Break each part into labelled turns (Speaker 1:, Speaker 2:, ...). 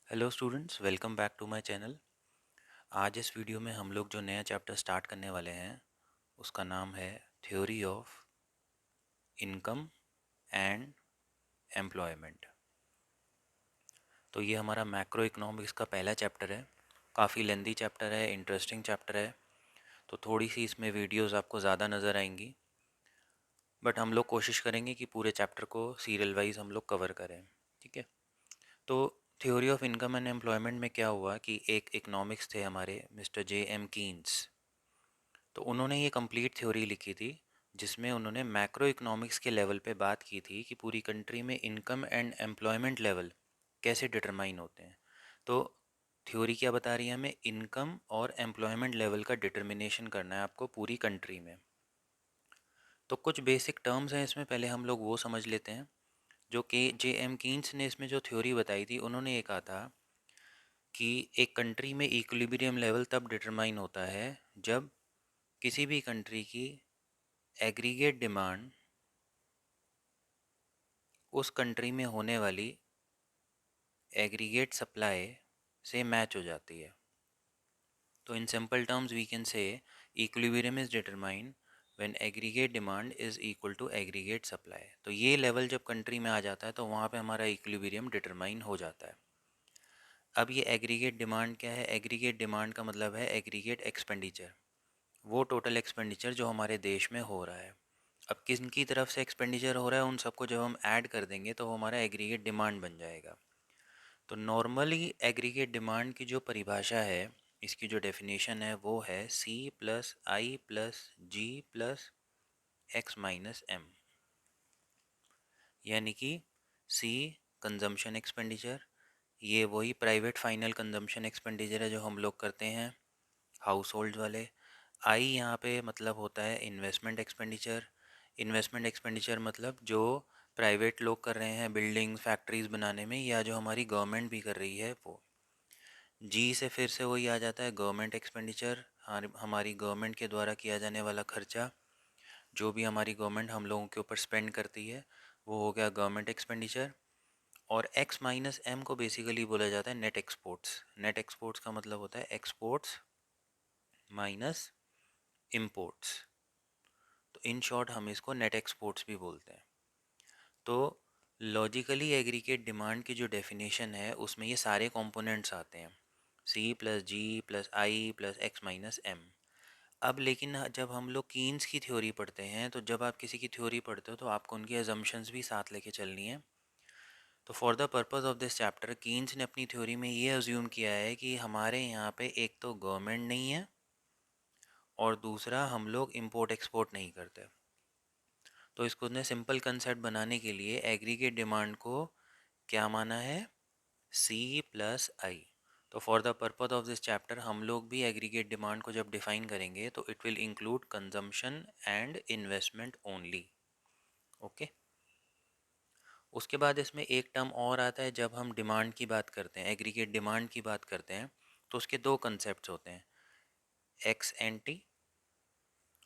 Speaker 1: Hello students, welcome back to my channel. आज इस video में हम लोग जो नया चैप्टर स्टार्ट करने वाले हैं उसका नाम है theory of income and employment. तो ये हमारा मैक्रो इकोनॉमिक्स का पहला चैप्टर है। काफ़ी लेंदी चैप्टर है, इंटरेस्टिंग चैप्टर है। तो थोड़ी सी इसमें वीडियोस आपको ज़्यादा नज़र आएंगी, बट हम लोग कोशिश करेंगे कि पूरे चैप्टर को सीरियल वाइज हम लोग कवर करें। ठीक है। तो theory of income and employment में क्या हुआ कि एक इकोनॉमिक्स थे हमारे मिस्टर J.M. कीन्स। तो उन्होंने ये कंप्लीट थ्योरी लिखी थी जिसमें उन्होंने मैक्रो इकोनॉमिक्स के लेवल पे बात की थी कि पूरी कंट्री में इनकम एंड एम्प्लॉयमेंट लेवल कैसे डिटरमाइन होते हैं। तो थ्योरी क्या बता रही है हमें, इनकम और एम्प्लॉयमेंट लेवल का डिटर्मिनेशन करना है आपको पूरी कंट्री में। तो कुछ बेसिक टर्म्स हैं इसमें, पहले हम लोग वो समझ लेते हैं। जो के J.M. कीन्स ने इसमें जो थ्योरी बताई थी, उन्होंने ये कहा था कि एक कंट्री में इक्विलिब्रियम लेवल तब डिटरमाइन होता है जब किसी भी कंट्री की एग्रीगेट डिमांड उस कंट्री में होने वाली एग्रीगेट सप्लाई से मैच हो जाती है। तो in simple terms we can say equilibrium is determined when aggregate demand is equal to aggregate supply. तो ये लेवल जब कंट्री में आ जाता है तो वहाँ पे हमारा इक्विलिब्रियम डिटरमाइन हो जाता है। अब ये एग्रीगेट डिमांड क्या है? एग्रीगेट डिमांड का मतलब है एग्रीगेट एक्सपेंडिचर, वो टोटल एक्सपेंडिचर जो हमारे देश में हो रहा है। अब किन की तरफ से एक्सपेंडिचर हो रहा है, उन सबको जब हम ऐड कर देंगे तो वो हमारा एग्रीगेट डिमांड बन जाएगा। तो नॉर्मली एग्रीगेट डिमांड की जो परिभाषा है, इसकी जो डेफिनेशन है वो है C+I+G+X-M, यानी कि C कंजम्पशन एक्सपेंडिचर, ये वही प्राइवेट फाइनल कंजम्पशन एक्सपेंडिचर है जो हम लोग करते हैं हाउस होल्ड वाले। आई यहाँ पे मतलब होता है इन्वेस्टमेंट एक्सपेंडिचर। इन्वेस्टमेंट एक्सपेंडिचर मतलब जो प्राइवेट लोग कर रहे हैं बिल्डिंग फैक्ट्रीज बनाने में, या जो हमारी गवर्नमेंट भी कर रही है वो। जी से फिर से वही आ जाता है गवर्नमेंट एक्सपेंडिचर, हमारी गवर्नमेंट के द्वारा किया जाने वाला खर्चा, जो भी हमारी गवर्नमेंट हम लोगों के ऊपर स्पेंड करती है वो हो गया गवर्नमेंट एक्सपेंडिचर। और X-M को बेसिकली बोला जाता है नेट एक्सपोर्ट्स। नेट एक्सपोर्ट्स का मतलब होता है एक्सपोर्ट्स माइनस इम्पोर्ट्स। तो इन शॉर्ट हम इसको नेट एक्सपोर्ट्स भी बोलते हैं। तो लॉजिकली एग्रीगेट डिमांड की जो डेफिनेशन है उसमें ये सारे कंपोनेंट्स आते हैं, C+G+I+X-M। अब लेकिन जब हम लोग कीन्स की थ्योरी पढ़ते हैं, तो जब आप किसी की थ्योरी पढ़ते हो तो आपको उनकी अजम्पशंस भी साथ लेके चलनी है। तो for the purpose of this chapter Keynes ने अपनी थ्योरी में ये अज्यूम किया है कि हमारे यहाँ पे एक तो गवर्नमेंट नहीं है और दूसरा हम लोग इम्पोर्ट एक्सपोर्ट नहीं करते। तो इसको ने सिंपल कंसेप्ट बनाने के लिए एग्रीगेट डिमांड को क्या माना है? C+I। तो for the purpose of this chapter हम लोग भी एग्रीगेट डिमांड को जब डिफाइन करेंगे तो it will include consumption and investment only. Okay. उसके बाद इसमें एक टर्म और आता है, जब हम डिमांड की बात करते हैं, एग्रीगेट डिमांड की बात करते हैं, तो उसके दो कंसेप्ट होते हैं, एक्स एंटी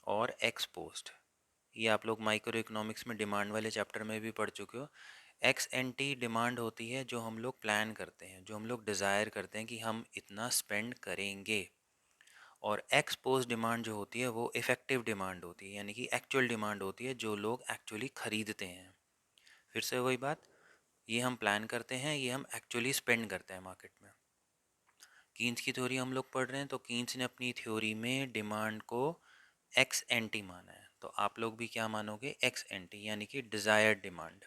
Speaker 1: और एक्स पोस्ट। ये आप लोग माइक्रो इकोनॉमिक्स में डिमांड वाले चैप्टर में भी पढ़ चुके हो। एक्स एंटी डिमांड होती है जो हम लोग प्लान करते हैं, जो हम लोग डिज़ायर करते हैं कि हम इतना स्पेंड करेंगे। और एक्स पोस्ट डिमांड जो होती है वो इफ़ेक्टिव डिमांड होती है, यानी कि एक्चुअल डिमांड होती है जो लोग एक्चुअली ख़रीदते हैं। फिर से वही बात, ये हम प्लान करते हैं, ये हम एक्चुअली स्पेंड करते हैं मार्केट में। कीन्स की थ्योरी हम लोग पढ़ रहे हैं, तो कीन्स ने अपनी थ्योरी में डिमांड को एक्स एंटी माना है। तो आप लोग भी क्या मानोगे? एक्स एंटी, यानी कि डिज़ायर्ड डिमांड।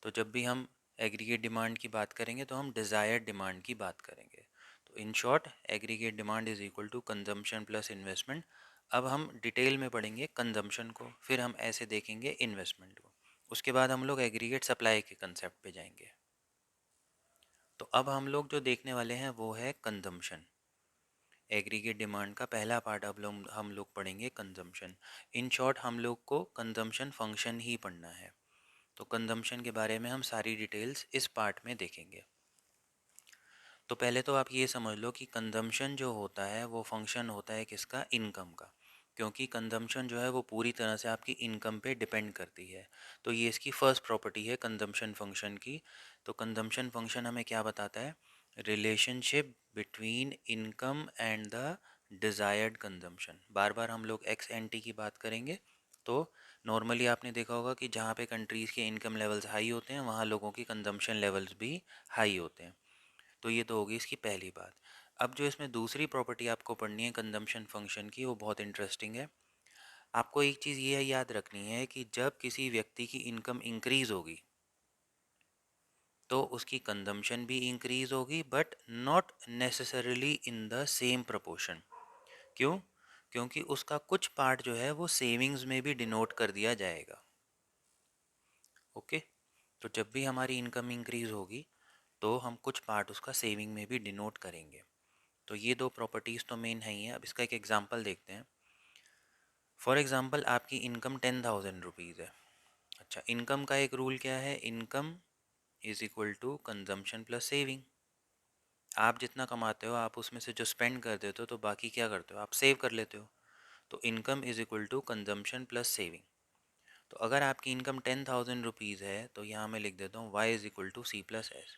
Speaker 1: तो जब भी हम एग्रीगेट डिमांड की बात करेंगे तो हम डिज़ायर्ड डिमांड की बात करेंगे। तो in short aggregate demand is equal to consumption plus investment. अब हम डिटेल में पढ़ेंगे कंजम्पशन को, फिर हम ऐसे देखेंगे इन्वेस्टमेंट को, उसके बाद हम लोग एग्रीगेट सप्लाई के कंसेप्ट पे जाएंगे। तो अब हम लोग जो देखने वाले हैं वो है कंजम्पशन। एग्रीगेट डिमांड का पहला पार्ट अब हम लोग पढ़ेंगे कंजम्पशन। इन शॉर्ट हम लोग को कंजम्पशन फंक्शन ही पढ़ना है। तो कंजम्पशन के बारे में हम सारी डिटेल्स इस पार्ट में देखेंगे। तो पहले तो आप ये समझ लो कि कंजम्पशन जो होता है वो फंक्शन होता है किसका? इनकम का। क्योंकि कंजम्पशन जो है वो पूरी तरह से आपकी इनकम पे डिपेंड करती है। तो ये इसकी फर्स्ट प्रॉपर्टी है कंजम्पशन फंक्शन की। तो कंजम्पशन फंक्शन हमें क्या बताता है relationship between income and the desired consumption. बार बार हम लोग एक्स एन टी की बात करेंगे। तो नॉर्मली आपने देखा होगा कि जहाँ पे कंट्रीज़ के इनकम लेवल्स हाई होते हैं वहाँ लोगों की कंजम्पशन लेवल्स भी हाई होते हैं। तो ये तो होगी इसकी पहली बात। अब जो इसमें दूसरी प्रॉपर्टी आपको पढ़नी है कंजम्पशन फंक्शन की, वो बहुत इंटरेस्टिंग है। आपको एक चीज़ ये याद रखनी है कि जब किसी व्यक्ति की इनकम इंक्रीज होगी तो उसकी कंजम्पशन भी इंक्रीज होगी, but not necessarily in the same proportion. क्यों? क्योंकि उसका कुछ पार्ट जो है वो सेविंग्स में भी डिनोट कर दिया जाएगा। ओके, तो जब भी हमारी इनकम इंक्रीज होगी तो हम कुछ पार्ट उसका सेविंग में भी डिनोट करेंगे। तो ये दो प्रॉपर्टीज़ तो मेन है ही है। अब इसका एक एग्जांपल देखते हैं। फॉर एग्जांपल आपकी इनकम 10,000 रुपीज़ है। अच्छा, इनकम का एक रूल क्या है? Income is equal to consumption plus saving. आप जितना कमाते हो आप उसमें से जो स्पेंड कर देते हो तो बाकी क्या करते हो? आप सेव कर लेते हो। तो income is equal to consumption plus saving. तो अगर आपकी इनकम 10,000 रुपीज़ है तो यहाँ मैं लिख देता हूँ Y is equal to C plus S.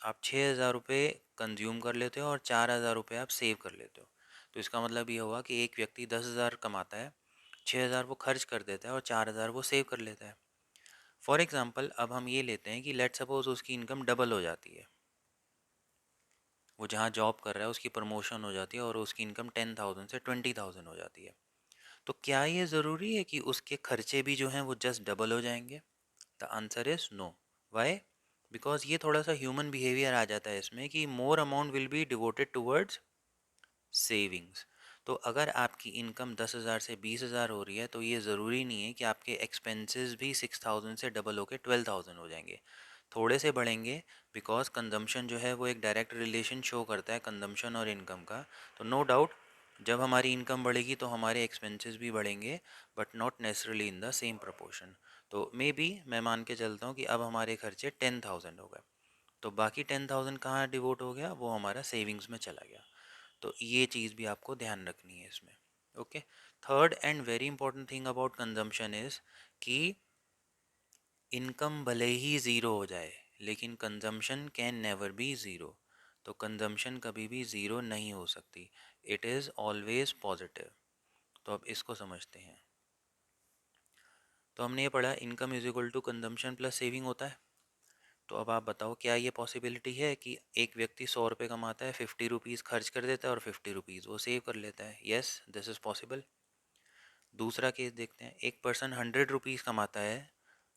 Speaker 1: आप 6,000 रुपये कंज्यूम कर लेते हो और 4,000 रुपये आप सेव कर लेते हो। तो इसका मतलब ये हुआ कि एक व्यक्ति 10,000 कमाता है, 6,000 वो खर्च कर देता है और 4,000 वो सेव कर लेता है। फॉर एग्जाम्पल अब हम ये लेते हैं कि लेट सपोज उसकी इनकम डबल हो जाती है। वो जहाँ जॉब कर रहा है उसकी प्रमोशन हो जाती है और उसकी इनकम 10,000 से 20,000 हो जाती है। तो क्या ये ज़रूरी है कि उसके खर्चे भी जो हैं वो जस्ट डबल हो जाएंगे? The answer is no. Why? Because ये थोड़ा सा ह्यूमन बिहेवियर आ जाता है इसमें कि more amount will be devoted towards savings. तो अगर आपकी इनकम 10,000 से 20,000 हो रही है तो ये ज़रूरी नहीं है कि आपके एक्सपेंसेस भी 6,000 से डबल होकर 12,000 हो जाएंगे। थोड़े से बढ़ेंगे, बिकॉज कंजम्पशन जो है वो एक डायरेक्ट रिलेशन शो करता है कंजम्पशन और इनकम का। तो नो डाउट जब हमारी इनकम बढ़ेगी तो हमारे एक्सपेंसेस भी बढ़ेंगे, but not necessarily in the same proportion. तो मे बी मैं मान के चलता हूँ कि अब हमारे खर्चे 10,000 हो गए, तो बाकी 10,000 कहाँ डिवोट हो गया? वो हमारा सेविंग्स में चला गया। तो ये चीज़ भी आपको ध्यान रखनी है इसमें। Okay, third and very important thing about consumption is कि इनकम भले ही ज़ीरो हो जाए लेकिन consumption can never be zero. तो कंजम्पशन कभी भी ज़ीरो नहीं हो सकती, इट इज़ ऑलवेज पॉजिटिव। तो अब इसको समझते हैं। तो हमने ये पढ़ा income is equal to consumption plus saving होता है। तो अब आप बताओ क्या ये पॉसिबिलिटी है कि एक व्यक्ति 100 रुपये कमाता है, 50 रुपीज़ खर्च कर देता है और 50 रुपीज़ वो सेव कर लेता है? Yes, this is possible. दूसरा केस देखते हैं। एक पर्सन 100 रुपीज़ कमाता है,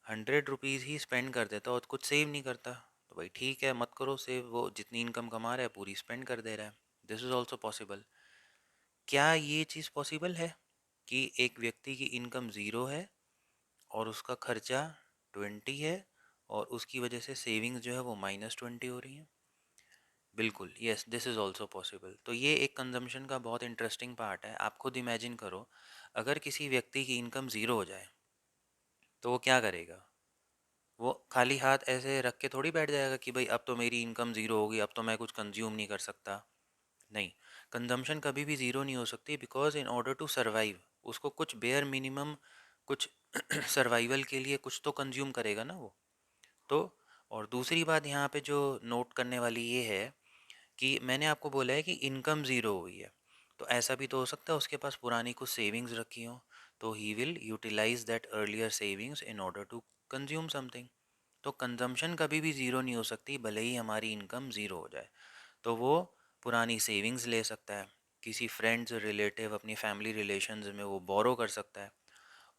Speaker 1: 100 रुपीज़ ही स्पेंड कर देता है और कुछ सेव नहीं करता। तो भाई ठीक है, मत करो सेव, वो जितनी इनकम कमा रहा है पूरी स्पेंड कर दे रहा है। This is also possible. क्या ये चीज़ पॉसिबल है कि एक व्यक्ति की इनकम ज़ीरो है और उसका खर्चा 20 है और उसकी वजह से सेविंग्स जो है वो -20 हो रही हैं? बिल्कुल, yes, this is also possible. तो ये एक कंजम्पशन का बहुत इंटरेस्टिंग पार्ट है। आप खुद इमेजिन करो, अगर किसी व्यक्ति की इनकम ज़ीरो हो जाए तो वो क्या करेगा? वो खाली हाथ ऐसे रख के थोड़ी बैठ जाएगा कि भाई अब तो मेरी इनकम ज़ीरो होगी, अब तो मैं कुछ कंज्यूम नहीं कर सकता। नहीं, कंजम्पशन कभी भी ज़ीरो नहीं हो सकती, because in order to survive उसको कुछ बेयर मिनिमम, कुछ सर्वाइवल के लिए कुछ तो कंज्यूम करेगा ना वो। तो और दूसरी बात यहाँ पे जो नोट करने वाली ये है कि मैंने आपको बोला है कि इनकम ज़ीरो हुई है, तो ऐसा भी तो हो सकता है उसके पास पुरानी कुछ सेविंग्स रखी हो, तो he will utilise that earlier savings in order to consume something. तो कंजम्पशन कभी भी ज़ीरो नहीं हो सकती भले ही हमारी इनकम ज़ीरो हो जाए। तो वो पुरानी सेविंग्स ले सकता है, किसी फ्रेंड्स रिलेटिव अपनी फैमिली रिलेशंस में वो बोरो कर सकता है,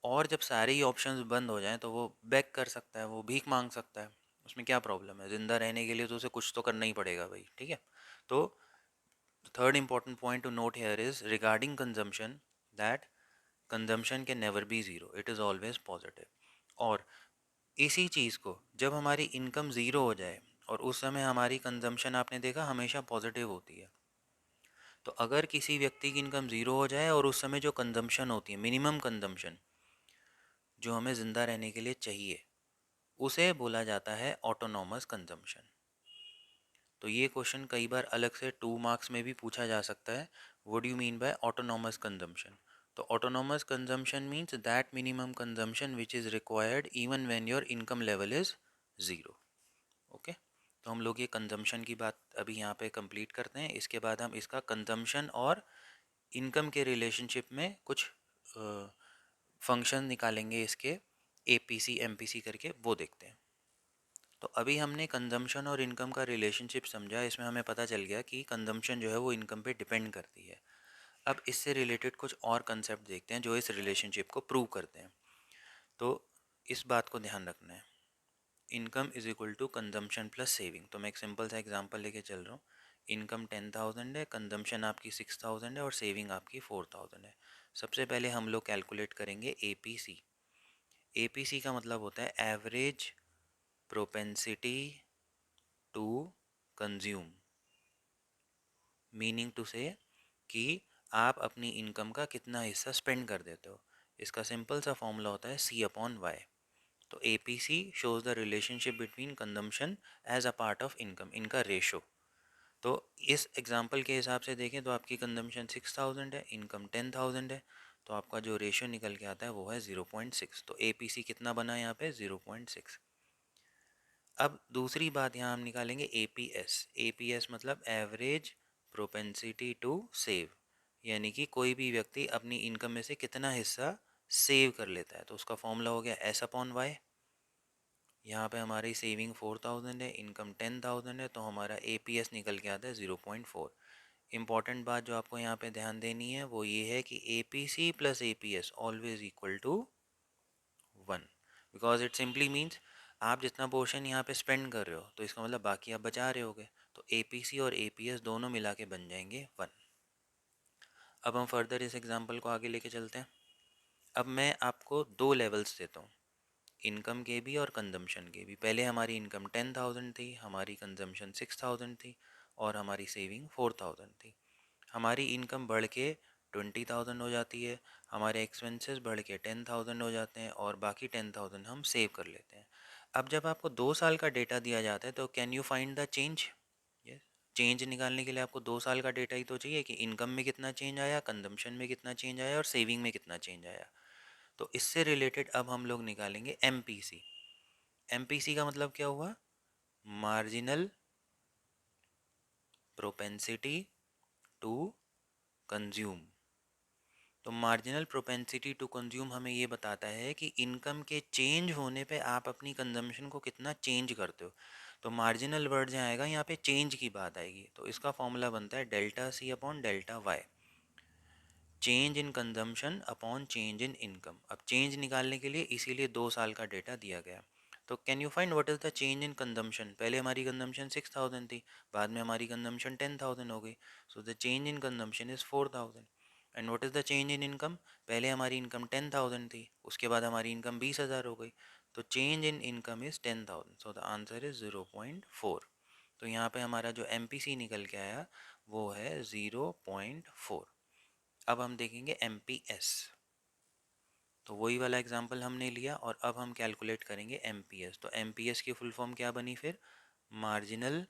Speaker 1: और जब सारे ही ऑप्शंस बंद हो जाएं तो वो बेग कर सकता है, वो भीख मांग सकता है। उसमें क्या प्रॉब्लम है? ज़िंदा रहने के लिए तो उसे कुछ तो करना ही पड़ेगा भाई, ठीक है। तो third important point to note here is regarding consumption, that consumption can never be zero, it is always positive. और इसी चीज़ को जब हमारी इनकम ज़ीरो हो जाए और उस समय हमारी कंजम्पशन आपने देखा हमेशा पॉजिटिव होती है। तो अगर किसी व्यक्ति की इनकम ज़ीरो हो जाए और उस समय जो कंजम्पशन होती है, मिनिमम कंजम्पशन जो हमें ज़िंदा रहने के लिए चाहिए, उसे बोला जाता है ऑटोनॉमस कंजम्पशन। तो ये क्वेश्चन कई बार अलग से 2 मार्क्स में भी पूछा जा सकता है। What do you mean by autonomous consumption? तो autonomous consumption means that minimum consumption which is required even when your income level is zero. Okay, तो हम लोग ये कंजम्पशन की बात अभी यहाँ पे कंप्लीट करते हैं। इसके बाद हम इसका कंजम्पशन और इनकम के रिलेशनशिप में कुछ फंक्शन निकालेंगे इसके, एपीसी एमपीसी करके, वो देखते हैं। तो अभी हमने कंजम्पशन और इनकम का रिलेशनशिप समझा। इसमें हमें पता चल गया कि कंजम्पशन जो है वो इनकम पे डिपेंड करती है। अब इससे रिलेटेड कुछ और कंसेप्ट देखते हैं जो इस रिलेशनशिप को प्रूव करते हैं। तो इस बात को ध्यान रखना है, income is equal to consumption plus saving. तो मैं एक सिंपल सा एग्जांपल लेके चल रहा हूँ। इनकम 10,000 है, कंजम्पशन आपकी 6,000 है और सेविंग आपकी 4,000 है। सबसे पहले हम लोग कैलकुलेट करेंगे एपीसी। एपीसी का मतलब होता है average propensity to consume, meaning to say कि आप अपनी इनकम का कितना हिस्सा स्पेंड कर देते हो। इसका सिंपल सा फॉर्मूला होता है सी अपॉन वाई। तो APC shows the relationship between consumption as a part of income, इनका रेशो। तो इस एग्जांपल के हिसाब से देखें तो आपकी कंजम्पशन 6,000 है, इनकम 10,000 है, तो आपका जो रेशो निकल के आता है वो है 0.6। तो एपीसी कितना बना यहाँ पे, 0.6। अब दूसरी बात यहाँ हम निकालेंगे एपीएस। एपीएस मतलब एवरेज प्रोपेंसिटी टू सेव, यानी कि कोई भी व्यक्ति अपनी इनकम में से कितना हिस्सा सेव कर लेता है। तो उसका फॉर्मूला हो गया एस अपॉन वाई। यहाँ पे हमारी सेविंग 4,000 है, इनकम 10,000 है, तो हमारा एपीएस निकल के आता है 0.4। इंपॉर्टेंट बात जो आपको यहाँ पे ध्यान देनी है वो ये है कि APC plus APS always equal to 1, because it simply means आप जितना पोर्शन यहाँ पे स्पेंड कर रहे हो तो इसका मतलब बाकी आप बचा रहे होगे। तो एपीसी और एपीएस दोनों मिला के बन जाएंगे 1। अब हम फर्दर इस एग्जांपल को आगे लेके चलते हैं। अब मैं आपको दो लेवल्स देता हूँ, इनकम के भी और कंजम्पशन के भी। पहले हमारी इनकम 10,000 थी, हमारी कंजम्पशन 6,000 थी और हमारी सेविंग 4,000 थी। हमारी इनकम बढ़ के 20,000 हो जाती है, हमारे एक्सपेंसेस बढ़ के 10,000 हो जाते हैं और बाकी 10,000 हम सेव कर लेते हैं। अब जब आपको 2 साल का डेटा दिया जाता है तो can you find the change. Yes, change निकालने के लिए आपको 2 साल का डेटा ही तो चाहिए कि इनकम में कितना चेंज आया, कंजम्पशन में कितना चेंज आया और सेविंग में कितना चेंज आया। तो इससे रिलेटेड अब हम लोग निकालेंगे एमपीसी। एमपीसी का मतलब क्या हुआ, मार्जिनल प्रोपेंसिटी टू कंज्यूम। तो मार्जिनल प्रोपेंसिटी टू कंज्यूम हमें ये बताता है कि इनकम के चेंज होने पे आप अपनी कंजम्पशन को कितना चेंज करते हो। तो मार्जिनल वर्ड जो आएगा यहाँ पे चेंज की बात आएगी। तो इसका फॉर्मूला बनता है delta C upon delta Y, change in consumption upon change in income. अब चेंज निकालने के लिए इसीलिए 2 साल का डेटा दिया गया। तो can you find what is the change in consumption. पहले हमारी कंजम्पशन 6,000 थी, बाद में हमारी कंजम्पशन 10,000 हो गई। So the change in consumption is 4,000। And what is the change in income, पहले हमारी इनकम 10,000 थी, उसके बाद हमारी इनकम 20,000 हो गई। तो change in income is 10,000। So the answer is 0.4। तो यहाँ पे हमारा जो एम निकल के आया वो है 0.4। अब हम देखेंगे एम तो वही वाला एग्जाम्पल हमने लिया और अब हम कैलकुलेट करेंगे एम तो एम की फुल फॉर्म क्या बनी फिर, मार्जिनल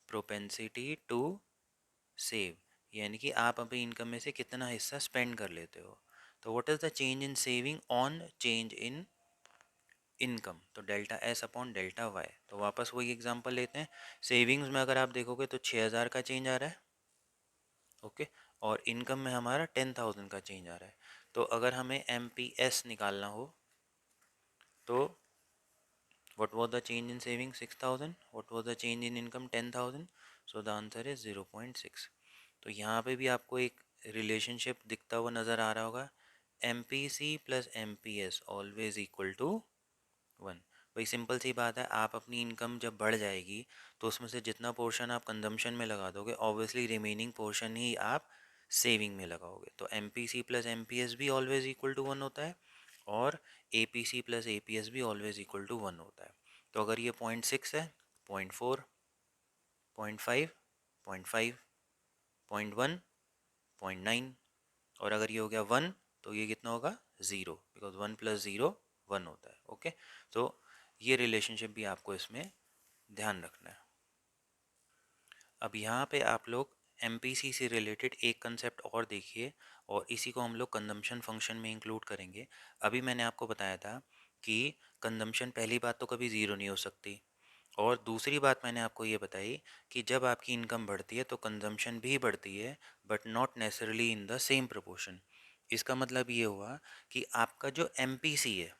Speaker 1: प्रोपेंसिटी टू सेव, यानी कि आप अपनी इनकम में से कितना हिस्सा स्पेंड कर लेते हो। तो what is the change in saving on change in income, तो delta S upon delta Y. तो वापस वही एग्जांपल लेते हैं। सेविंग्स में अगर आप देखोगे तो 6,000 का चेंज आ रहा है, ओके, और इनकम में हमारा 10,000 का चेंज आ रहा है। तो अगर हमें एम निकालना हो तो what was the change in saving 6,000, what was the change in income 10,000, so the answer is 0.6। तो यहाँ पे भी आपको एक रिलेशनशिप दिखता हुआ नज़र आ रहा होगा, M P C plus M P S always equal to 1। भाई सिंपल सी बात है, आप अपनी इनकम जब बढ़ जाएगी तो उसमें से जितना पोर्शन आप कंजम्पशन में लगा दोगे ऑब्वियसली रिमेनिंग पोर्शन ही आप सेविंग में लगाओगे। तो M P C plus M P S भी ऑलवेज इक्वल टू 1 होता है और A P C plus A P S भी ऑलवेज इक्वल टू 1 होता है। तो अगर ये 0.6 है, 0.4, 0.5, 0.5, 0.1, 0.9, और अगर ये हो गया 1 तो ये कितना होगा, 0, बिकॉज 1 प्लस 0 1 होता है। ओके, तो ये रिलेशनशिप भी आपको इसमें ध्यान रखना है। अब यहाँ पे आप लोग एमपीसी से रिलेटेड एक कंसेप्ट और देखिए और इसी को हम लोग कंजम्पशन फंक्शन में इंक्लूड करेंगे। अभी मैंने आपको बताया था कि कंजम्पशन पहली बात तो कभी ज़ीरो नहीं हो सकती और दूसरी बात मैंने आपको ये बताई कि जब आपकी इनकम बढ़ती है तो कंजम्पशन भी बढ़ती है, but not necessarily in the same proportion. इसका मतलब ये हुआ कि आपका जो एमपीसी है,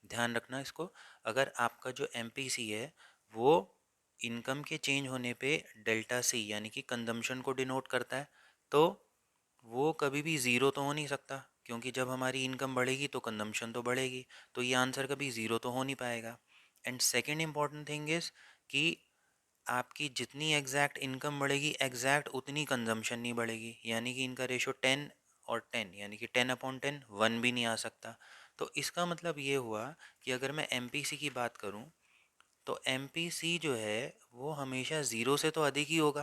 Speaker 1: ध्यान रखना इसको, अगर आपका जो एमपीसी है वो इनकम के चेंज होने पे डेल्टा सी यानी कि कंजम्पशन को डिनोट करता है, तो वो कभी भी ज़ीरो तो हो नहीं सकता, क्योंकि जब हमारी इनकम बढ़ेगी तो कंजम्पशन तो बढ़ेगी, तो ये आंसर कभी ज़ीरो तो हो नहीं पाएगा। And second important thing is कि आपकी जितनी एग्जैक्ट इनकम बढ़ेगी एग्जैक्ट उतनी कंजम्पशन नहीं बढ़ेगी, यानी कि इनका रेशो 10 और 10, यानी कि 10/10 1 भी नहीं आ सकता। तो इसका मतलब ये हुआ कि अगर मैं एमपीसी की बात करूं तो एमपीसी जो है वो हमेशा ज़ीरो से तो अधिक ही होगा,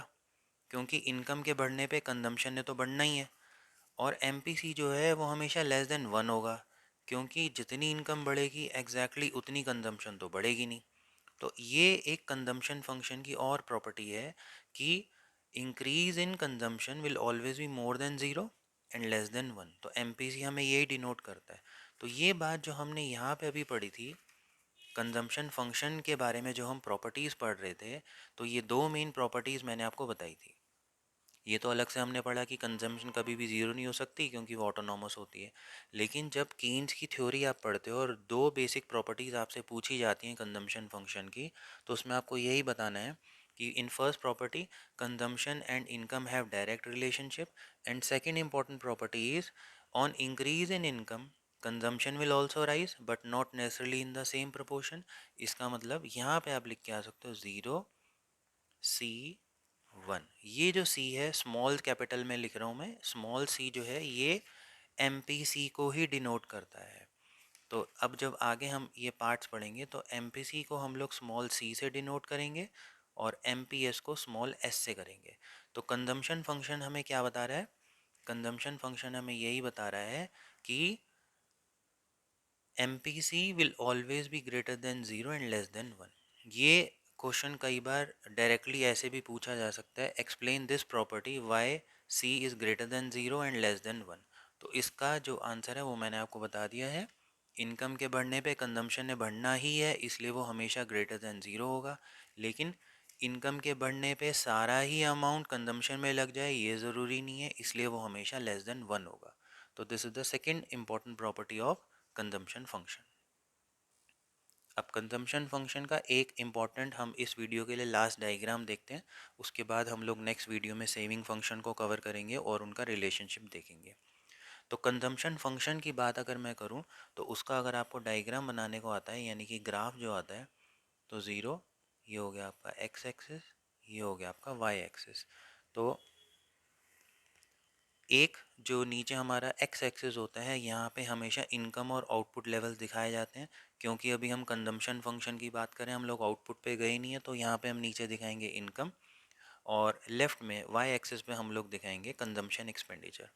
Speaker 1: क्योंकि इनकम के बढ़ने पे कंजम्पशन ने तो बढ़ना ही है। और एमपीसी जो है वो हमेशा लेस देन 1 होगा, क्योंकि जितनी इनकम बढ़ेगी एग्जैक्टली उतनी कंजम्पशन तो बढ़ेगी नहीं। तो ये एक कंजम्पशन फंक्शन की और प्रॉपर्टी है कि increase in consumption will always be more than zero and less than 1। तो एमपीसी हमें यही डिनोट करता है। तो ये बात जो हमने यहाँ पे अभी पढ़ी थी कंजम्पशन फंक्शन के बारे में, जो हम प्रॉपर्टीज़ पढ़ रहे थे, तो ये दो मेन प्रॉपर्टीज़ मैंने आपको बताई थी। ये तो अलग से हमने पढ़ा कि कंजम्पशन कभी भी ज़ीरो नहीं हो सकती क्योंकि वो ऑटोनॉमस होती है। लेकिन जब कीन्स की थ्योरी आप पढ़ते हो और दो बेसिक प्रॉपर्टीज़ आपसे पूछी जाती हैं कंजम्पशन फंक्शन की, तो उसमें आपको यही बताना है कि in first property consumption and income have direct relationship, and second important property is on increase in income consumption will also rise but not necessarily in the same proportion. इसका मतलब यहाँ पे आप लिख के आ सकते हो 0 C 1। ये जो C है स्मॉल कैपिटल में लिख रहा हूँ मैं, स्मॉल c जो है ये MPC को ही डिनोट करता है। तो अब जब आगे हम ये पार्ट्स पढ़ेंगे तो MPC को हम लोग स्मॉल c से डिनोट करेंगे और MPS को स्मॉल s से करेंगे। तो कंजम्पशन फंक्शन हमें क्या बता रहा है? कंजम्पशन फंक्शन हमें यही बता रहा है कि MPC will always be greater than zero and less than 1। ये क्वेश्चन कई बार डायरेक्टली ऐसे भी पूछा जा सकता है, explain this property Y C is greater than zero and less than 1। तो इसका जो आंसर है वो मैंने आपको बता दिया है। इनकम के बढ़ने पे कंजम्पशन ने बढ़ना ही है, इसलिए वो हमेशा ग्रेटर देन ज़ीरो होगा। लेकिन इनकम के बढ़ने पे सारा ही अमाउंट कंजम्पशन में लग जाए ये ज़रूरी नहीं है, इसलिए वो हमेशा लेस देन 1 होगा। तो this is the second important property of consumption function. अब कंजम्पशन फंक्शन का एक इम्पॉर्टेंट हम इस वीडियो के लिए लास्ट डायग्राम देखते हैं, उसके बाद हम लोग नेक्स्ट वीडियो में सेविंग फंक्शन को कवर करेंगे और उनका रिलेशनशिप देखेंगे। तो कंजम्पशन फंक्शन की बात अगर मैं करूं तो उसका अगर आपको डायग्राम बनाने को आता है यानी कि ग्राफ जो आता है, तो ज़ीरो ये हो गया आपका एक्स एक्सिस, ये हो गया आपका वाई एक्सिस। तो एक जो नीचे हमारा एक्स एक्सिस होता है यहाँ पे हमेशा इनकम और आउटपुट लेवल्स दिखाए जाते हैं, क्योंकि अभी हम कंजम्पशन फंक्शन की बात करें, हम लोग आउटपुट पे गए नहीं है, तो यहाँ पे हम नीचे दिखाएंगे इनकम, और लेफ्ट में वाई एक्सिस पे हम लोग दिखाएंगे कंजम्पशन एक्सपेंडिचर।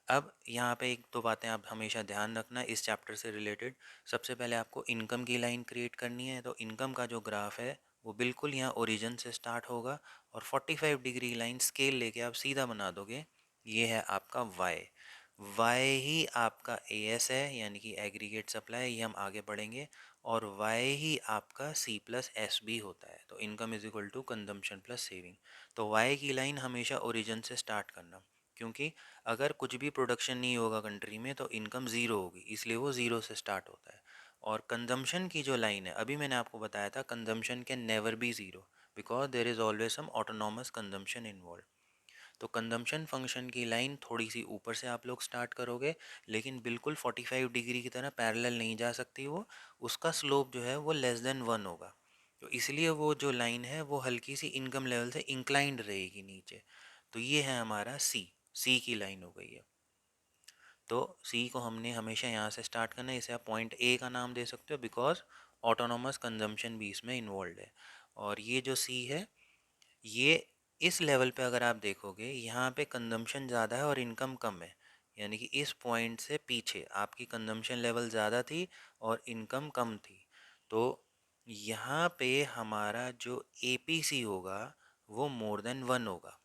Speaker 1: अब यहाँ पे एक दो बातें आप हमेशा ध्यान रखना इस चैप्टर से रिलेटेड। सबसे पहले आपको इनकम की लाइन क्रिएट करनी है, तो इनकम का जो ग्राफ है वो बिल्कुल यहाँ ओरिजिन से स्टार्ट होगा और 45 डिग्री लाइन स्केल लेके आप सीधा बना दोगे। ये है आपका वाई, वाई ही आपका एएस है यानी कि एग्रीगेट सप्लाई, ये हम आगे पढ़ेंगे। और वाई ही आपका सी प्लस एस भी होता है, तो income is equal to consumption plus saving. तो वाई की लाइन हमेशा ओरिजिन से स्टार्ट करना, क्योंकि अगर कुछ भी प्रोडक्शन नहीं होगा कंट्री में तो इनकम ज़ीरो होगी, इसलिए वो ज़ीरो से स्टार्ट होता है। और कंजम्पशन की जो लाइन है अभी मैंने आपको बताया था consumption can never be zero because there is always some autonomous consumption involve. तो कंजम्पशन फंक्शन की लाइन थोड़ी सी ऊपर से आप लोग स्टार्ट करोगे, लेकिन बिल्कुल 45 डिग्री की तरह पैरेलल नहीं जा सकती वो, उसका स्लोप जो है वो लेस देन 1 होगा। तो इसलिए वो जो लाइन है वो हल्की सी इनकम लेवल से इंक्लाइंड रहेगी नीचे। तो ये है हमारा सी की लाइन हो गई है। तो सी को हमने हमेशा यहाँ से स्टार्ट करना है, इसे आप पॉइंट ए का नाम दे सकते हो बिकॉज ऑटोनोमस कंजम्पशन भी इसमें इन्वॉल्व है। और ये जो सी है ये इस लेवल पे अगर आप देखोगे यहाँ पे कंजम्पशन ज़्यादा है और इनकम कम है, यानी कि इस पॉइंट से पीछे आपकी कंजम्पशन लेवल ज़्यादा थी और इनकम कम थी। तो यहाँ पे हमारा जो एपीसी होगा वो मोर देन 1 होगा।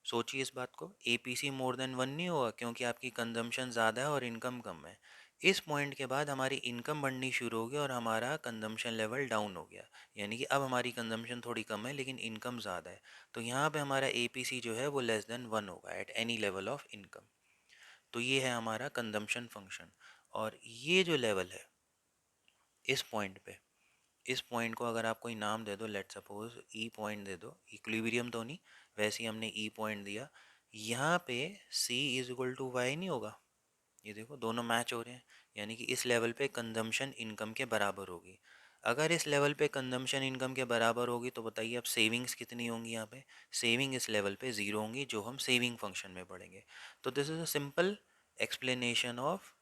Speaker 1: सोचिए इस बात को, एपीसी मोर देन 1 नहीं होगा क्योंकि आपकी कंजम्पशन ज़्यादा है और इनकम कम है। इस पॉइंट के बाद हमारी इनकम बढ़नी शुरू होगी और हमारा कंजम्पशन लेवल डाउन हो गया, यानी कि अब हमारी कंजम्पशन थोड़ी कम है लेकिन इनकम ज़्यादा है। तो यहाँ पे हमारा एपीसी जो है वो लेस देन 1 होगा at any level of income. तो ये है हमारा कंजम्पशन फंक्शन। और ये जो लेवल है इस पॉइंट पे, इस पॉइंट को अगर आप कोई नाम दे दो, लेट सपोज ई पॉइंट दे दो, इक्विलिब्रियम तो नहीं, वैसे ही हमने ई पॉइंट दिया, यहाँ पे सी इज इक्वल टू वाई नहीं होगा। ये देखो दोनों मैच हो रहे हैं, यानी कि इस लेवल पे कंजम्पशन इनकम के बराबर होगी। अगर इस लेवल पे कंजम्पशन इनकम के बराबर होगी तो बताइए अब सेविंग्स कितनी होंगी। यहाँ पे सेविंग इस लेवल पे ज़ीरो होंगी, जो हम सेविंग फंक्शन में पढ़ेंगे। तो this is a simple explanation of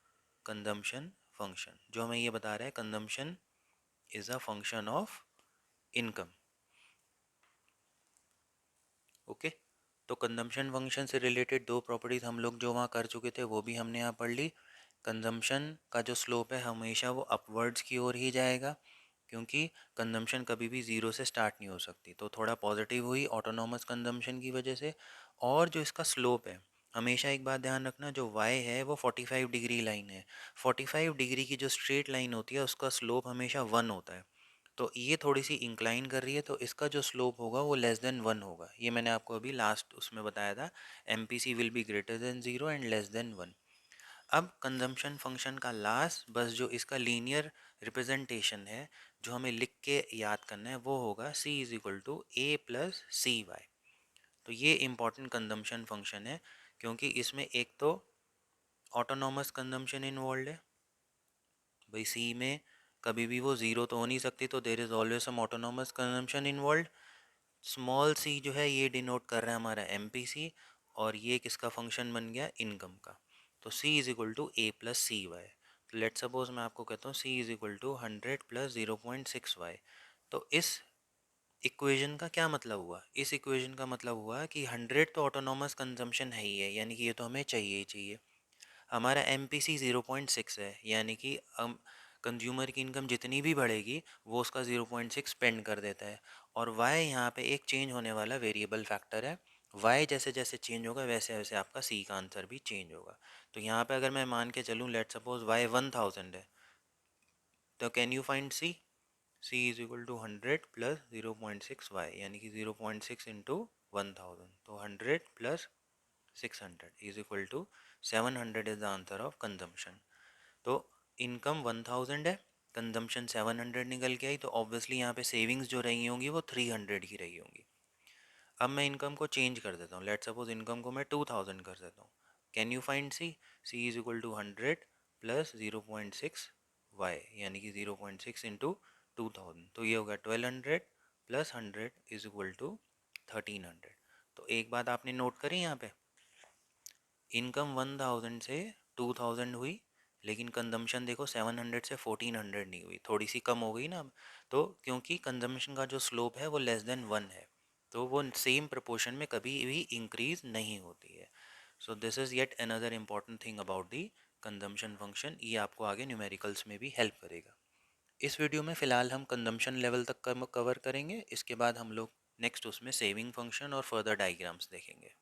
Speaker 1: consumption function, जो हमें ये बता रहा है consumption is a function of income. Okay, तो कंजम्पशन फंक्शन से रिलेटेड दो प्रॉपर्टीज हम लोग जो वहाँ कर चुके थे वो भी हमने यहाँ पढ़ ली। कंजम्पशन का जो स्लोप है हमेशा वो अपवर्ड्स की ओर ही जाएगा, क्योंकि कंजम्पशन कभी भी ज़ीरो से स्टार्ट नहीं हो सकती। तो थोड़ा पॉजिटिव हुई ऑटोनॉमस कंजम्पशन की वजह से। और जो इसका स्लोप है, हमेशा एक बात ध्यान रखना, जो y है वो 45 डिग्री लाइन है। 45 डिग्री की जो स्ट्रेट लाइन होती है उसका स्लोप हमेशा 1 होता है। तो ये थोड़ी सी इंक्लाइन कर रही है, तो इसका जो स्लोप होगा वो लेस देन 1 होगा। ये मैंने आपको अभी लास्ट उसमें बताया था, M P C will be greater than 0 and less than 1। अब कंजम्पशन फंक्शन का लास्ट बस जो इसका लीनियर रिप्रेजेंटेशन है जो हमें लिख के याद करना है वो होगा c is equal to A plus C Y. तो ये इंपॉर्टेंट कंजम्पशन फंक्शन है, क्योंकि इसमें एक तो ऑटोनॉमस कंजम्पशन इन्वॉल्व है। भाई सी में कभी भी वो ज़ीरो तो हो नहीं सकती, तो there is always some autonomous consumption involve. Small c जो है ये डिनोट कर रहा है हमारा एम पी सी, और ये किसका फंक्शन बन गया, इनकम का। तो c is equal to A plus C Y. तो लेट सपोज मैं आपको कहता हूँ c is equal to 100 plus 0.6 Y. तो इस इक्वेशन का क्या मतलब हुआ, इस इक्वेशन का मतलब हुआ कि 100 तो ऑटोनॉमस कंजम्पशन है ही है, यानी कि ये तो हमें चाहिए ही चाहिए। हमारा एम पी सी 0.6 है, यानी कि कंज्यूमर की इनकम जितनी भी बढ़ेगी वो उसका 0.6 स्पेंड कर देता है। और वाई यहाँ पे एक चेंज होने वाला वेरिएबल फैक्टर है। वाई जैसे जैसे चेंज होगा वैसे वैसे आपका सी का आंसर भी चेंज होगा। तो यहाँ पे अगर मैं मान के चलूँ, लेट सपोज वाई 1000 है, तो can you find C, C is equal to 100 plus 0.6 Y, यानी कि 0.6 इंटू 1000। तो 100 प्लस 600 is equal to 700 is the answer of consumption. तो इनकम 1000 है, कंजम्पशन 700 निकल के आई, तो ऑब्वियसली यहाँ पे सेविंग्स जो रही होंगी वो 300 की रही होंगी। अब मैं इनकम को चेंज कर देता हूँ, लेट सपोज इनकम को मैं 2000 कर देता हूँ। Can you find C, C is equal to 100 plus 0.6 Y, यानी कि 0.6 इंटू 2000। तो ये होगा 1200 प्लस 100 इज इक्वल टू 1300। तो एक बात आपने नोट करी यहाँ पे, इनकम 1000 से 2000 हुई, लेकिन कंजम्पशन देखो 700 से 1400 नहीं हुई, थोड़ी सी कम हो गई ना अब। तो क्योंकि कंजम्पशन का जो स्लोप है वो लेस देन 1 है, तो वो सेम प्रोपोर्शन में कभी भी इंक्रीज नहीं होती है। So this is yet another important thing about the consumption function. ये आपको आगे न्यूमेरिकल्स में भी हेल्प करेगा। इस वीडियो में फ़िलहाल हम कंजम्पशन लेवल तक कवर करेंगे, इसके बाद हम लोग नेक्स्ट उसमें सेविंग फंक्शन और फर्दर डायग्राम्स देखेंगे।